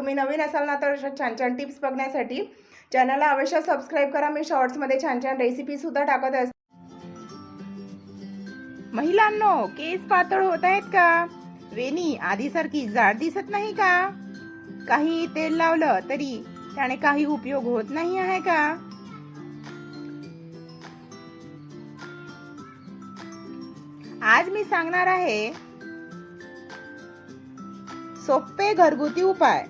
तुम्ही नवीन असाल ना तर अशा छान छान टिप्स बघण्यासाठी चॅनलला अवश्य सबस्क्राईब करा। मी शॉर्ट्समध्ये छान छान रेसिपी सुद्धा टाकत असते। महिलांनो, केस पातळ होत आहेत का? वेणी आधीसारखी जाड दिसत नाही का? काही तेल लावलं तरी त्याने काही उपयोग होत नाही आहे का? आज मी सांगणार आहे सोपे घरगुती उपाय।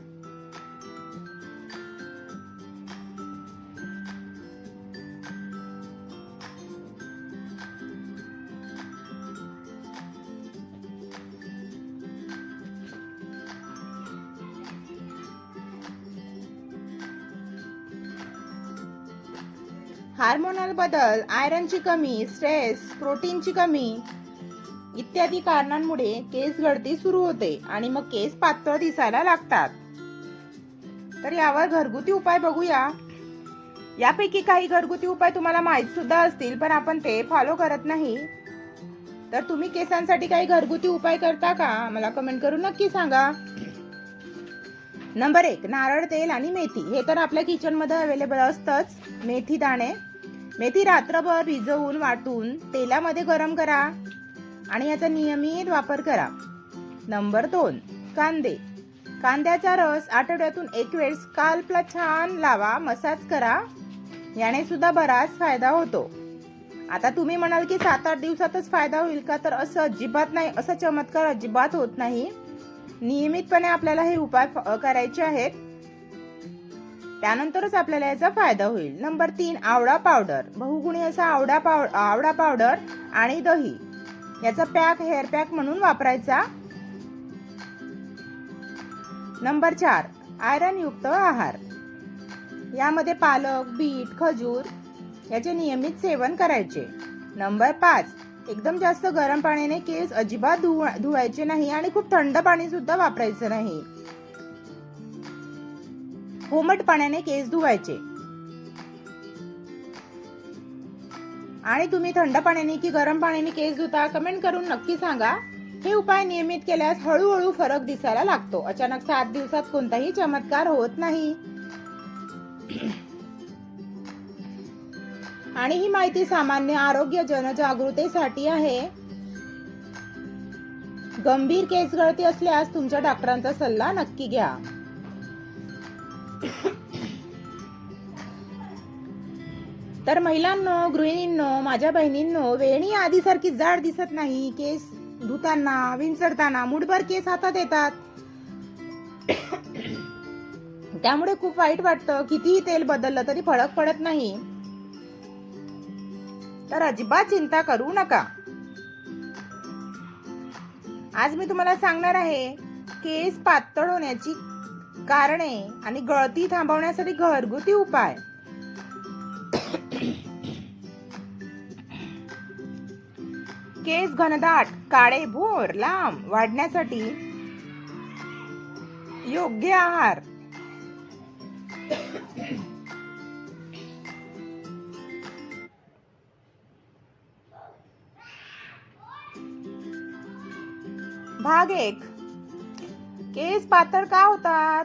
हार्मोनल बदल, आयरनची कमी, स्ट्रेस, प्रोटीनची कमी इत्यादी कारणांमुळे केस गळती सुरू होते आणि मग केस पातळ दिसायला लागतात। तर यावर घरगुती उपाय बघूया। यापैकी काही घरगुती उपाय तुम्हाला माहित सुद्धा असतील, पण आपण ते फॉलो करत नाही। तर तुम्ही केसांसाठी काही घरगुती उपाय करता का? मला कमेंट करून नक्की सांगा। नंबर 1, नारळ तेल आणि मेथी। हे तर आपल्या किचन मध्ये अवेलेबल असतंच। मेथी दाणे, मेथी रात्रभर भिजवून वाटून तेलामध्ये गरम करा आणि याचा नियमित वापर करा। नंबर 2, कांदे। कांद्याचा रस आठवड्यातून एक वेळ स्काल्पला छान लावा, मसाज करा, याने सुद्धा बराच फायदा होतो। आता तुम्ही म्हणाल की 7-8 दिवसातच फायदा होईल का? तर असं अजिबात नाही, असा चमत्कार अजिबात होत नाही। नियमितपणे आपल्याला हे उपाय करायचे आहेत, त्यानंतरच आपल्याला याचा फायदा होईल। नंबर 3, आवळा पावडर। बहुगुणी असा आवळा पावडर आणि दही याचा पॅक हेअर पॅक म्हणून वापरायचा। नंबर 4, आयरन युक्त आहार। यामध्ये पालक, बीट, खजूर याचे नियमित सेवन करायचे। नंबर 5, एकदम जास्त गरम पाण्याने केस अजिबात धुवायचे नाही आणि खूप थंड पाणी सुद्धा वापरायचं नाही। कोमट पाण्याने केस धुवायचे। आणि तुम्ही थंड पाण्याने की गरम पाण्याने केस धुता? कमेंट करून नक्की सांगा। हे उपाय नियमित केल्यास हळूहळू फरक दिसायला लागतो। अचानक 7 दिवसात कोणताही चमत्कार होत नाही। आणि ही माहिती सामान्य आरोग्य जनजागृतीसाठी आहे। गंभीर केस गळती असल्यास तुमच्या डॉक्टरांचा सल्ला नक्की घ्या। तर महिलांनो, गृहिणींनो, माझ्या बहिणींनो, वेणी आधीसारखी जाड दिसत नाही। केस धुताना, विंचरताना मुठभर केस हातात येतात, त्यामुळे खूप वाईट वाटतं। कितीही तेल बदललं तरी फरक पडत नाही। तर अजिबात चिंता करू नका। आज मी तुम्हाला सांगणार आहे केस पातळ होण्याची कारणे आणि गळती थांबवण्यासाठी घरगुती उपाय। केस घनदाट, काळेभोर, लांब वाढण्यासाठी योग्य आहार। भाग 1, केस पातळ का होतात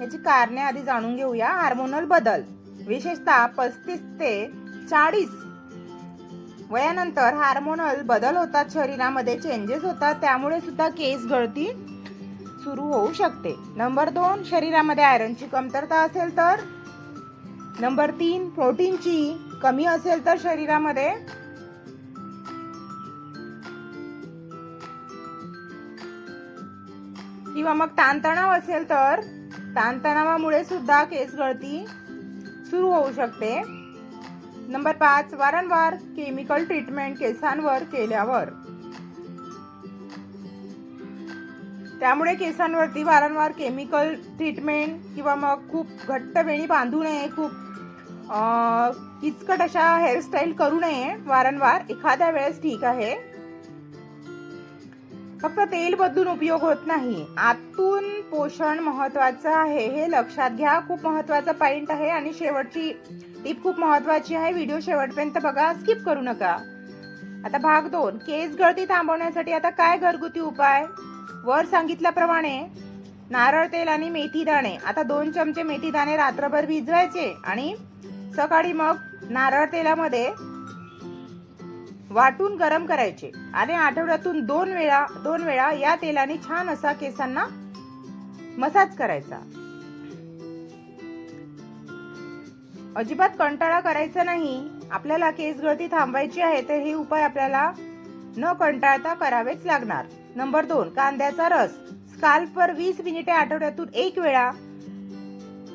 याची कारणे आधी जाणून घेऊया। हार्मोनल बदल, विशेषतः 35 ते 40 वयानंतर हार्मोनल बदल होतात, शरीरामध्ये चेंजेस होतात, त्यामुळे सुद्धा केस गळती सुरू होऊ शकते। नंबर 2, शरीरामध्ये आयरनची कमतरता असेल तर। नंबर 3, प्रोटीनची कमी असेल तर शरीरामध्ये। किंवा मग ताणतणाव असेल तर ताणतणावामुळे सुद्धा केस गळती सुरू होऊ शकते। नंबर 5, वारंवार केमिकल ट्रीटमेंट केसांवर केल्यावर, त्यामुळे केसांवरती वारंवार केमिकल ट्रीटमेंट किंवा मग खूप घट्ट वेणी बांधू नये, खूप किचकट अशा हेअरस्टाईल करू नये वारंवार, एखाद्या वेळेस ठीक आहे। फक्त तेल बदलून उपयोग होत नाही, आतून पोषण महत्वाचं आहे, हे लक्षात घ्या। खूप महत्वाचा पॉइंट आहे आणि शेवटची टिप खूप महत्वाची आहे। व्हिडिओ शेवटपर्यंत बघा, स्किप करू नका। आता भाग 2, केस गळती थांबवण्यासाठी आता काय घरगुती उपाय। वर सांगितल्याप्रमाणे नारळ तेल आणि मेथी दाणे. आता 2 चमचे मेथी दाणे रात्रभर भिजवायचे आणि सकाळी मग नारळ तेलामध्ये वाटून गरम करायचे आणि आठवड्यातून 2 वेळा या तेलाने छान असा केसांना मसाज करायचा. अजिबात कंटाळा करायचा नाही. आपल्याला केस गळती थांबवायची आहे तर हे उपाय आपल्याला न कंटाळता करावेच लागणार. नंबर 2, कांद्याचा रस. स्काल्पवर 20 मिनिटे आठवड्यातून 1 वेळा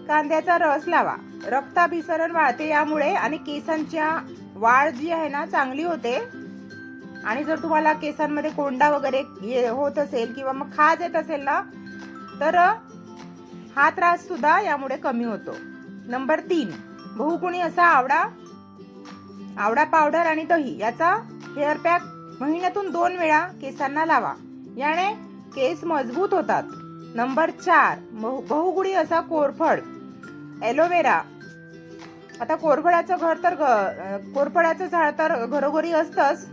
कांद्याचा रस लावा. रक्ताभिसरण वाढते यामुळे आणि केसांच्या वाढ जी आहे ना चांगली होते. आणि जर तुम्हाला केसांमध्ये कोंडा वगैरे होत असेल किंवा मग खाज येत असेल ना तर हा त्रास सुद्धा यामुळे कमी होतो. नंबर 3, बहुगुणी असा आवडा पावडर आणि दही याचा हेअर पॅक महिन्यातून 2 वेळा केसांना लावा. याने केस मजबूत होतात. नंबर 4, बहुगुणी असा कोरफड, एलोवेरा. आता कोरफडाचं झाड तर घरोघरी असतंच.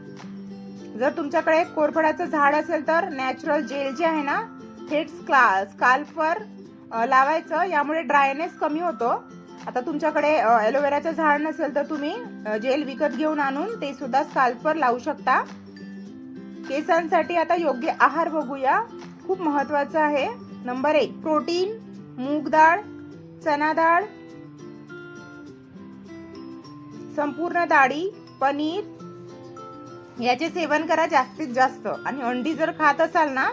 जर तुमच्याकडे कोरफडाचं झाड असेल तर नॅचरल जेल जे आहे ना थेट स्काल्पवर लावायचं. यामुळे ड्रायनेस कमी होतो. आता तुमच्याकडे एलोवेराचं झाड नसेल तर तुम्ही जेल विकत घेऊन आणून ते सुद्धा स्काल्पवर लावू शकता. केसांसाठी आता योग्य आहार बघूया, खूप महत्वाचं आहे. नंबर 1, प्रोटीन, मूग डाळ, चना डाळ, संपूर्ण डाळी, पनीर याचे सेवन करा जास्तीत जास्त. आणि अंडी जर खात असाल ना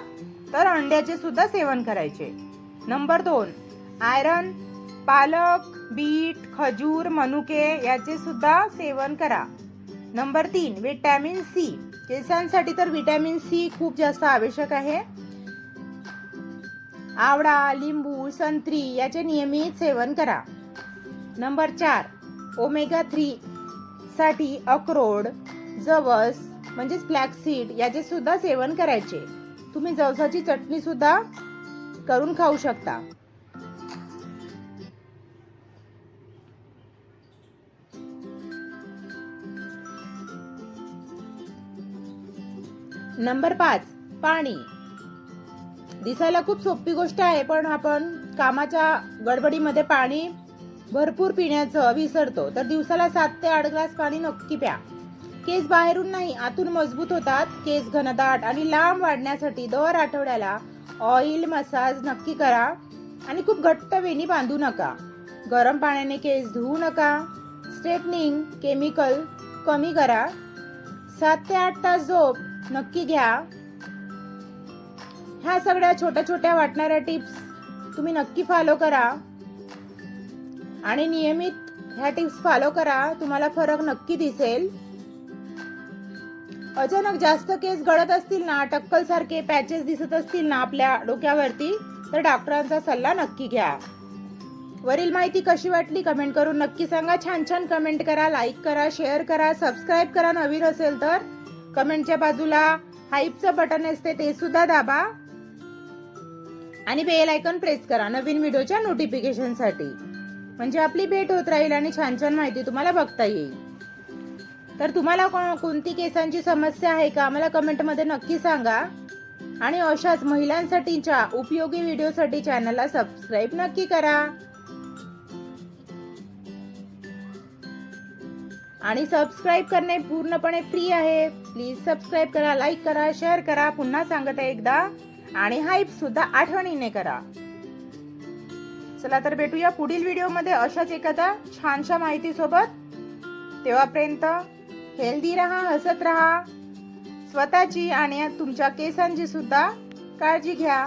तर अंड्याचे सुद्धा सेवन करायचे. नंबर 2, आयरन, पालक, बीट, खजूर, मनुके याचे सुद्धा सेवन करा. Number 3, vitamin C. केसांसाठी तर विटॅमिन सी खूप जास्त आवश्यक आहे. आवळा, लिंबू, संत्री याचे नियमित सेवन करा. नंबर 4, ओमेगा 3 साठी अक्रोड, जवस म्हणजेच फ्लॅक्सीड याचे सुद्धा सेवन करायचे. तुम्ही जवसाची चटणी सुद्धा करून खाऊ शकता. नंबर 5, पाणी. दिसायला खूप सोपी गोष्ट आहे पण आपण कामाच्या गडबडीमध्ये पाणी भरपूर पिण्याचं विसरतो. तर दिवसाला 7 ते 8 ग्लास पाणी नक्की प्या. केस बाहेरून नाही आतून मजबूत होतात. केस घनदाट आणि लांब वाढण्यासाठी दर आठवड्याला ऑइल मसाज नक्की करा आणि खूप घट्ट वेणी बांधू नका. गरम पाण्याने केस धुवू नका. स्ट्रेटनिंग केमिकल कमी करा. 7 ते 8 तास झोप नक्की घ्या. ह्या सगळ्या छोट्या छोट्या वाटणाऱ्या टिप्स तुम्ही नक्की फॉलो करा आणि नियमित ह्या टिप्स फॉलो करा. तुम्हाला फरक नक्की दिसेल. अचानक जास्त केस गळत असतील ना, टक्कल सारखे पॅचेस दिसत असतील ना आपल्या डोक्यावरती तर डॉक्टरांचा सल्ला नक्की घ्या. वरील माहिती कशी वाटली कमेंट करून नक्की सांगा. छान छान कमेंट करा, लाईक करा, शेअर करा, सबस्क्राईब करा. नवीन असेल तर कमेंटच्या बाजूला हाईपचं बटन असते ते सुद्धा दाबा आणि बेल आयकॉन प्रेस करा नवीन व्हिडिओच्या नोटिफिकेशन साठी. म्हणजे आपली भेट होत राहील आणि छान छान माहिती तुम्हाला बघता येईल. तर तुम्हाला कोणती केसांची समस्या आहे का मला कमेंटमध्ये नक्की सांगा. आणि अशाच महिलांसाठीच्या उपयोगी व्हिडिओसाठी चॅनलला सबस्क्राईब नक्की करा. आणि सबस्क्राईब करणे पूर्णपणे फ्री आहे. प्लीज सबस्क्राईब करा, लाईक करा, शेअर करा. पुन्हा सांगते एकदा. आणि हाईप सुद्धा आठवणीने करा. चला तर भेटूया पुढील व्हिडिओमध्ये अशाच एखाद्या छानशा माहिती सोबत. तेव्हापर्यंत हेल्दी राहा, हसत राहा. स्वतःची आणि तुमच्या केसांची सुद्धा काळजी घ्या.